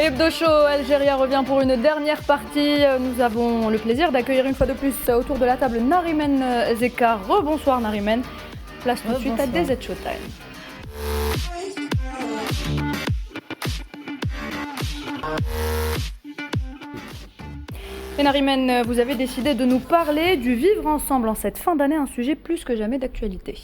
Hebdo Show Algérie revient pour une dernière partie. Nous avons le plaisir d'accueillir une fois de plus autour de la table Narimen Zeka. Rebonsoir Narimen. Place tout de suite à DZ Showtime. Et Narimen, vous avez décidé de nous parler du vivre ensemble en cette fin d'année, un sujet plus que jamais d'actualité.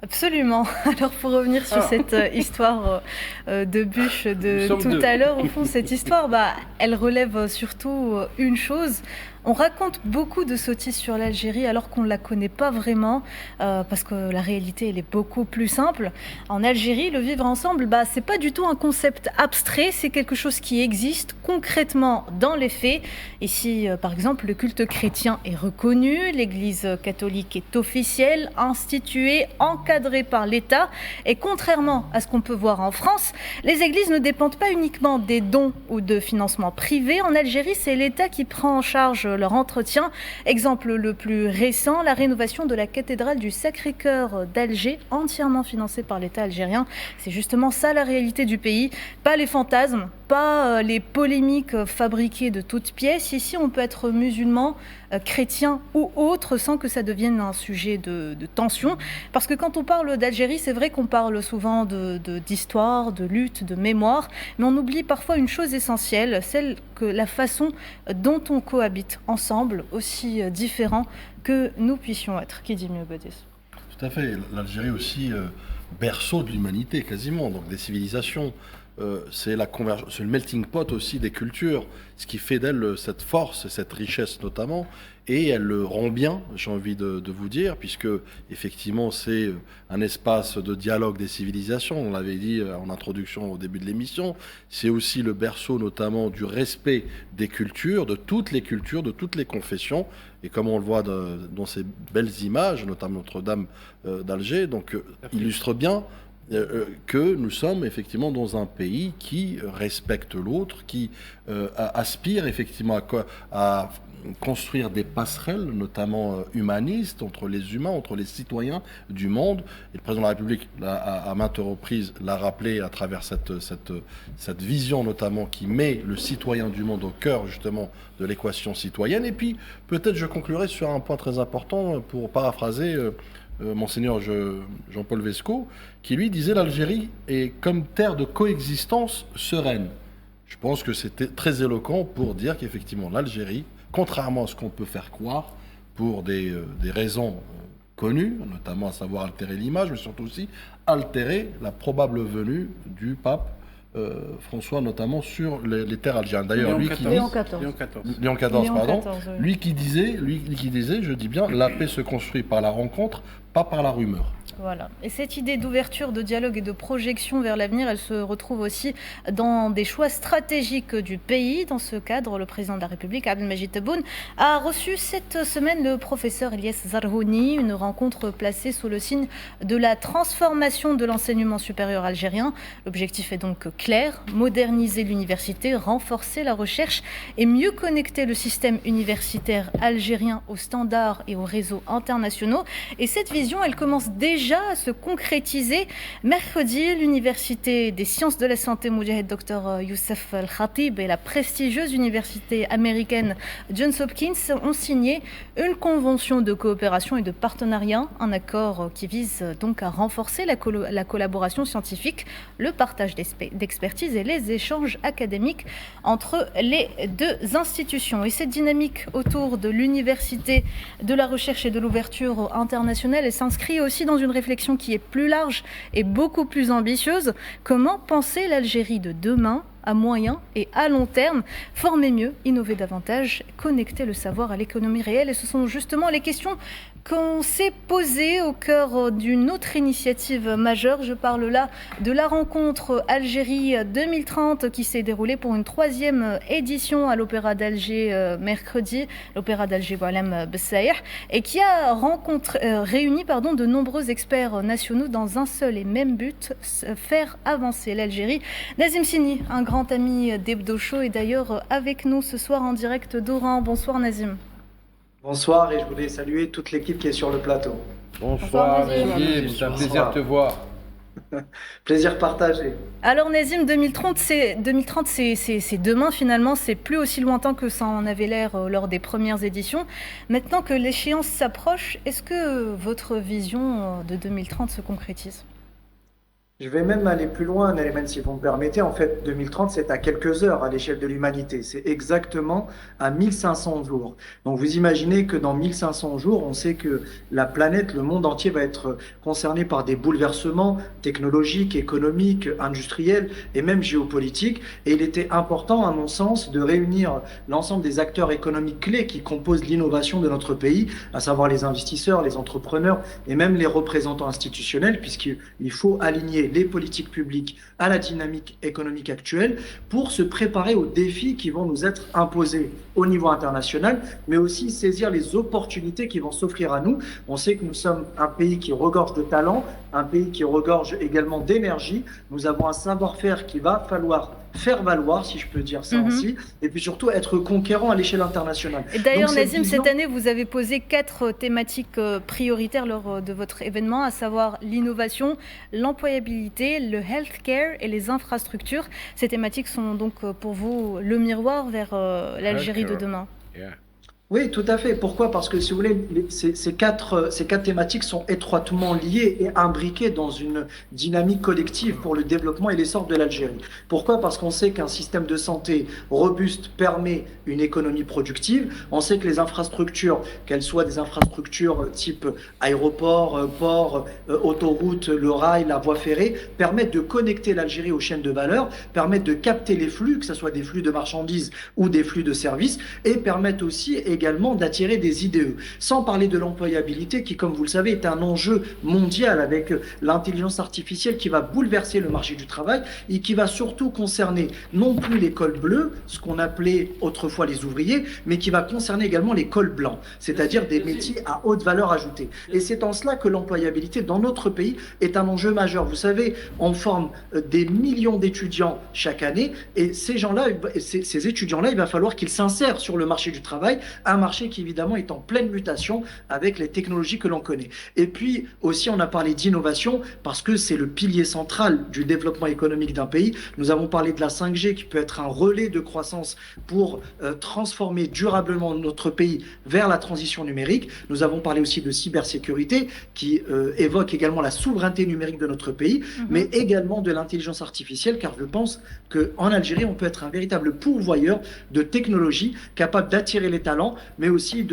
Absolument. Alors pour revenir sur cette histoire de bûche de tout à l'heure, au fond cette histoire, elle relève surtout une chose. On raconte beaucoup de sottises sur l'Algérie alors qu'on ne la connaît pas vraiment, parce que la réalité elle est beaucoup plus simple. En Algérie, le vivre ensemble, c'est pas du tout un concept abstrait, c'est quelque chose qui existe concrètement dans les faits. Ici, par exemple, le culte chrétien est reconnu, l'Église catholique est officielle, instituée, encadrée par l'État. Et contrairement à ce qu'on peut voir en France, les églises ne dépendent pas uniquement des dons ou de financements privés. En Algérie, c'est l'État qui prend en charge leur entretien. Exemple le plus récent, la rénovation de la cathédrale du Sacré-Cœur d'Alger, entièrement financée par l'État algérien. C'est justement ça la réalité du pays, pas les fantasmes, pas les polémiques fabriquées de toutes pièces. Ici, on peut être musulman, chrétien ou autre sans que ça devienne un sujet de tension. Parce que quand on parle d'Algérie, c'est vrai qu'on parle souvent d'histoire, de lutte, de mémoire, mais on oublie parfois une chose essentielle, celle que la façon dont on cohabite ensemble, aussi différents que nous puissions être. Qui dit mieux, Badis ? Tout à fait. L'Algérie aussi, berceau de l'humanité quasiment, donc des civilisations. C'est le melting pot aussi des cultures, ce qui fait d'elle cette force, cette richesse notamment, et elle le rend bien, j'ai envie de vous dire, puisque effectivement c'est un espace de dialogue des civilisations, on l'avait dit en introduction au début de l'émission, c'est aussi le berceau notamment du respect des cultures, de toutes les confessions, et comme on le voit dans ces belles images, notamment Notre-Dame d'Alger, donc illustre bien que nous sommes effectivement dans un pays qui respecte l'autre, qui aspire effectivement à construire des passerelles, notamment humanistes, entre les humains, entre les citoyens du monde. Et le président de la République, à maintes reprises, l'a rappelé à travers cette vision notamment qui met le citoyen du monde au cœur justement de l'équation citoyenne. Et puis, peut-être je conclurai sur un point très important pour paraphraser Monseigneur Jean-Paul Vesco, qui lui disait l'Algérie est comme terre de coexistence sereine. Je pense que c'était très éloquent pour dire qu'effectivement l'Algérie, contrairement à ce qu'on peut faire croire, pour des raisons connues, notamment à savoir altérer l'image, mais surtout aussi altérer la probable venue du pape François, notamment sur les terres algériennes. D'ailleurs, Léon XIV, pardon. Lui qui disait, je dis bien, la paix se construit par la rencontre, pas par la rumeur. Voilà. Et cette idée d'ouverture, de dialogue et de projection vers l'avenir, elle se retrouve aussi dans des choix stratégiques du pays. Dans ce cadre, le président de la République, Abdelmajid Tebboune, a reçu cette semaine le professeur Ilyes Zarhouni, une rencontre placée sous le signe de la transformation de l'enseignement supérieur algérien. L'objectif est donc clair, moderniser l'université, renforcer la recherche et mieux connecter le système universitaire algérien aux standards et aux réseaux internationaux. Et cette vision, elle commence déjà à se concrétiser. Mercredi, l'Université des sciences de la santé Moudjahid Dr Youssef Al-Khatib et la prestigieuse université américaine Johns Hopkins ont signé une convention de coopération et de partenariat, un accord qui vise donc à renforcer la collaboration scientifique, le partage d'expertise et les échanges académiques entre les deux institutions. Et cette dynamique autour de l'université, de la recherche et de l'ouverture internationale, elle s'inscrit aussi dans une réflexion qui est plus large et beaucoup plus ambitieuse. Comment penser l'Algérie de demain, à moyen et à long terme, former mieux, innover davantage, connecter le savoir à l'économie réelle? Et ce sont justement les questions qu'on s'est posées au cœur d'une autre initiative majeure. Je parle là de la rencontre Algérie 2030 qui s'est déroulée pour une 3e édition à l'Opéra d'Alger mercredi, l'Opéra d'Alger Boualem Bessaïr, et qui a réuni de nombreux experts nationaux dans un seul et même but, faire avancer l'Algérie. Nazim Sini, un grand ami d'Hebdo Show, est d'ailleurs avec nous ce soir en direct d'Oran. Bonsoir Nazim. Bonsoir, et je voulais saluer toute l'équipe qui est sur le plateau. Bonsoir Nazim, c'est un plaisir de te voir. Plaisir partagé. Alors Nazim, 2030, c'est demain finalement, c'est plus aussi lointain que ça en avait l'air lors des premières éditions. Maintenant que l'échéance s'approche, est-ce que votre vision de 2030 se concrétise ? Je vais même aller plus loin, Nariman, si vous me permettez. En fait, 2030, c'est à quelques heures à l'échelle de l'humanité. C'est exactement à 1500 jours. Donc, vous imaginez que dans 1500 jours, on sait que la planète, le monde entier va être concerné par des bouleversements technologiques, économiques, industriels et même géopolitiques. Et il était important, à mon sens, de réunir l'ensemble des acteurs économiques clés qui composent l'innovation de notre pays, à savoir les investisseurs, les entrepreneurs et même les représentants institutionnels, puisqu'il faut aligner les politiques publiques à la dynamique économique actuelle pour se préparer aux défis qui vont nous être imposés au niveau international, mais aussi saisir les opportunités qui vont s'offrir à nous. On sait que nous sommes un pays qui regorge de talent, un pays qui regorge également d'énergie. Nous avons un savoir-faire qu'il va falloir faire valoir, si je peux dire ça ainsi, et puis surtout être conquérant à l'échelle internationale. Et d'ailleurs, Nazim, cette année, vous avez posé 4 thématiques prioritaires lors de votre événement, à savoir l'innovation, l'employabilité, le healthcare et les infrastructures. Ces thématiques sont donc pour vous le miroir vers l'Algérie de demain. Oui, tout à fait. Pourquoi? Parce que, si vous voulez, ces quatre thématiques sont étroitement liées et imbriquées dans une dynamique collective pour le développement et l'essor de l'Algérie. Pourquoi? Parce qu'on sait qu'un système de santé robuste permet une économie productive. On sait que les infrastructures, qu'elles soient des infrastructures type aéroport, port, autoroute, le rail, la voie ferrée, permettent de connecter l'Algérie aux chaînes de valeur, permettent de capter les flux, que ce soit des flux de marchandises ou des flux de services, et permettent aussi également d'attirer des IDE. Sans parler de l'employabilité qui, comme vous le savez, est un enjeu mondial avec l'intelligence artificielle qui va bouleverser le marché du travail et qui va surtout concerner non plus les cols bleus, ce qu'on appelait autrefois les ouvriers, mais qui va concerner également les cols blancs, c'est-à-dire des métiers à haute valeur ajoutée. Et c'est en cela que l'employabilité dans notre pays est un enjeu majeur. Vous savez, on forme des millions d'étudiants chaque année et ces gens-là, ces étudiants-là, il va falloir qu'ils s'insèrent sur le marché du travail, un marché qui évidemment est en pleine mutation avec les technologies que l'on connaît. Et puis aussi on a parlé d'innovation parce que c'est le pilier central du développement économique d'un pays. Nous avons parlé de la 5G qui peut être un relais de croissance pour transformer durablement notre pays vers la transition numérique. Nous avons parlé aussi de cybersécurité qui évoque également la souveraineté numérique de notre pays, mais également de l'intelligence artificielle, car je pense qu'en Algérie on peut être un véritable pourvoyeur de technologies capables d'attirer les talents, mais aussi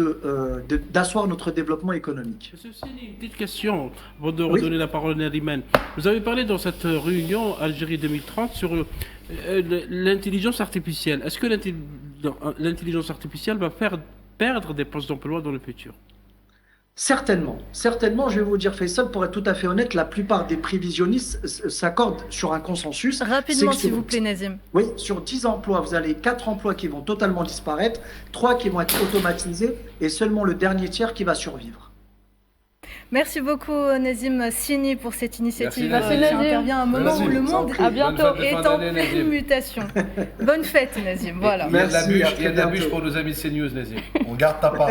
d'asseoir notre développement économique. Monsieur Sini, une petite question avant de redonner la parole à Nariman. Vous avez parlé dans cette réunion Algérie 2030 sur l'intelligence artificielle. Est-ce que l'intelligence artificielle va faire perdre des postes d'emploi dans le futur? Certainement. Certainement, je vais vous dire, Faisal, pour être tout à fait honnête, la plupart des prévisionnistes s'accordent sur un consensus. Rapidement, s'il vous plaît, Nazim. Oui, sur 10 emplois, vous avez 4 emplois qui vont totalement disparaître, 3 qui vont être automatisés et seulement le dernier tiers qui va survivre. Merci beaucoup, Nazim Sini, pour cette initiative. Merci, qui intervient à un moment où le monde est en pleine mutation. Bonne fête, Nazim. Voilà. Merci, il y a de la bûche pour nos amis de CNews, Nazim. On garde ta part.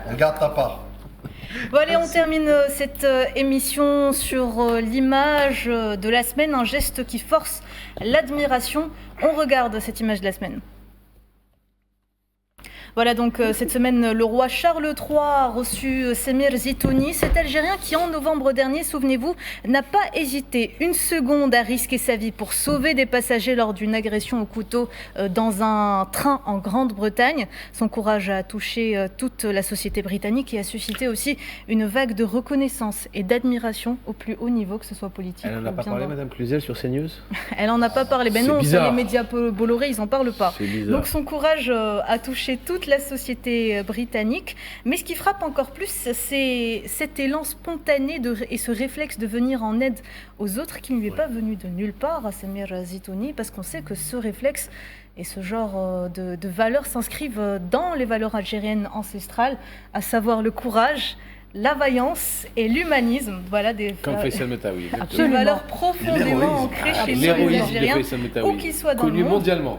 On garde ta part. Bon allez, on termine cette émission sur l'image de la semaine, un geste qui force l'admiration. On regarde cette image de la semaine. Voilà donc cette semaine, le roi Charles III a reçu Semir Zitouni, cet Algérien qui en novembre dernier, souvenez-vous, n'a pas hésité une seconde à risquer sa vie pour sauver des passagers lors d'une agression au couteau dans un train en Grande-Bretagne. Son courage a touché toute la société britannique et a suscité aussi une vague de reconnaissance et d'admiration au plus haut niveau, que ce soit politique. Elle n'en a pas parlé, Madame Cluzel, sur CNews? Elle n'en a pas parlé. Ben non, bizarre. les médias Bolloré, ils n'en parlent pas. Donc son courage a touché toute la société britannique. Mais ce qui frappe encore plus, c'est cet élan spontané et ce réflexe de venir en aide aux autres qui ne lui est pas venu de nulle part à Semir Zitouni, parce qu'on sait que ce réflexe et ce genre de valeurs s'inscrivent dans les valeurs algériennes ancestrales, à savoir le courage, la vaillance et l'humanisme. Voilà des valeurs profondément ancrées chez nous les Algériens, où qu'ils soient dans le monde. Connu mondialement.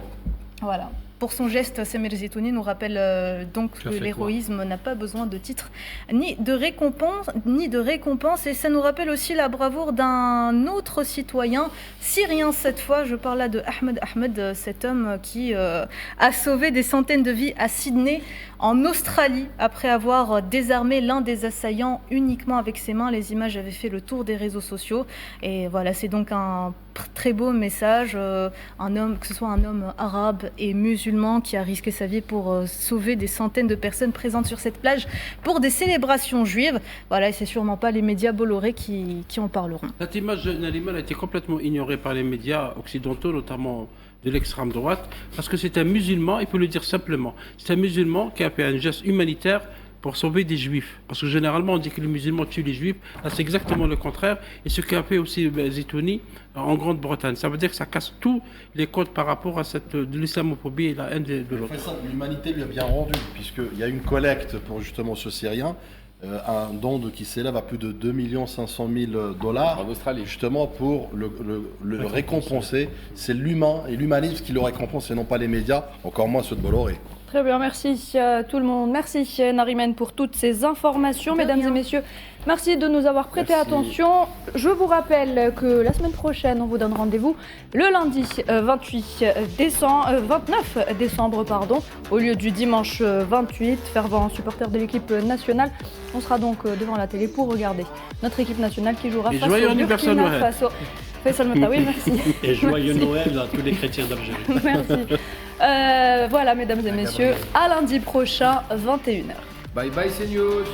Voilà. Pour son geste, Samir Zitouni nous rappelle donc que l'héroïsme n'a pas besoin de titre ni de récompense. Et ça nous rappelle aussi la bravoure d'un autre citoyen syrien cette fois. Je parle là de Ahmed, cet homme qui a sauvé des centaines de vies à Sydney, en Australie, après avoir désarmé l'un des assaillants uniquement avec ses mains. Les images avaient fait le tour des réseaux sociaux. Et voilà, c'est donc un très beau message. Un homme, que ce soit un homme arabe et musulman, qui a risqué sa vie pour sauver des centaines de personnes présentes sur cette plage pour des célébrations juives. Voilà, et c'est sûrement pas les médias Bolloré qui en parleront. Cette image de Nariman a été complètement ignorée par les médias occidentaux, notamment de l'extrême droite, parce que c'est un musulman, il faut le dire simplement, c'est un musulman qui a fait un geste humanitaire pour sauver des juifs. Parce que généralement on dit que les musulmans tuent les juifs, là c'est exactement le contraire, et ce qu'a fait aussi Zitouni en Grande-Bretagne. Ça veut dire que ça casse tous les codes par rapport à de l'islamophobie et la haine de l'autre. L'humanité lui a bien rendu, puisqu'il y a une collecte pour justement ce Syrien, un don qui s'élève à plus de 2 500 000 dollars en Australie, justement pour le récompenser. C'est l'humain et l'humanisme qui le récompense et non pas les médias, encore moins ceux de Bolloré. Très bien, merci tout le monde. Merci Narimen pour toutes ces informations. Mesdames et messieurs, merci de nous avoir prêté attention. Je vous rappelle que la semaine prochaine, on vous donne rendez-vous le lundi 29 décembre, au lieu du dimanche 28. Fervent supporter de l'équipe nationale. On sera donc devant la télé pour regarder notre équipe nationale qui jouera face au Burkina Faso. Faisal Metaoui, merci. Et joyeux Noël à tous les chrétiens d'Algérie. Merci. Voilà, mesdames et messieurs, à lundi prochain, 21h. Bye bye CNews.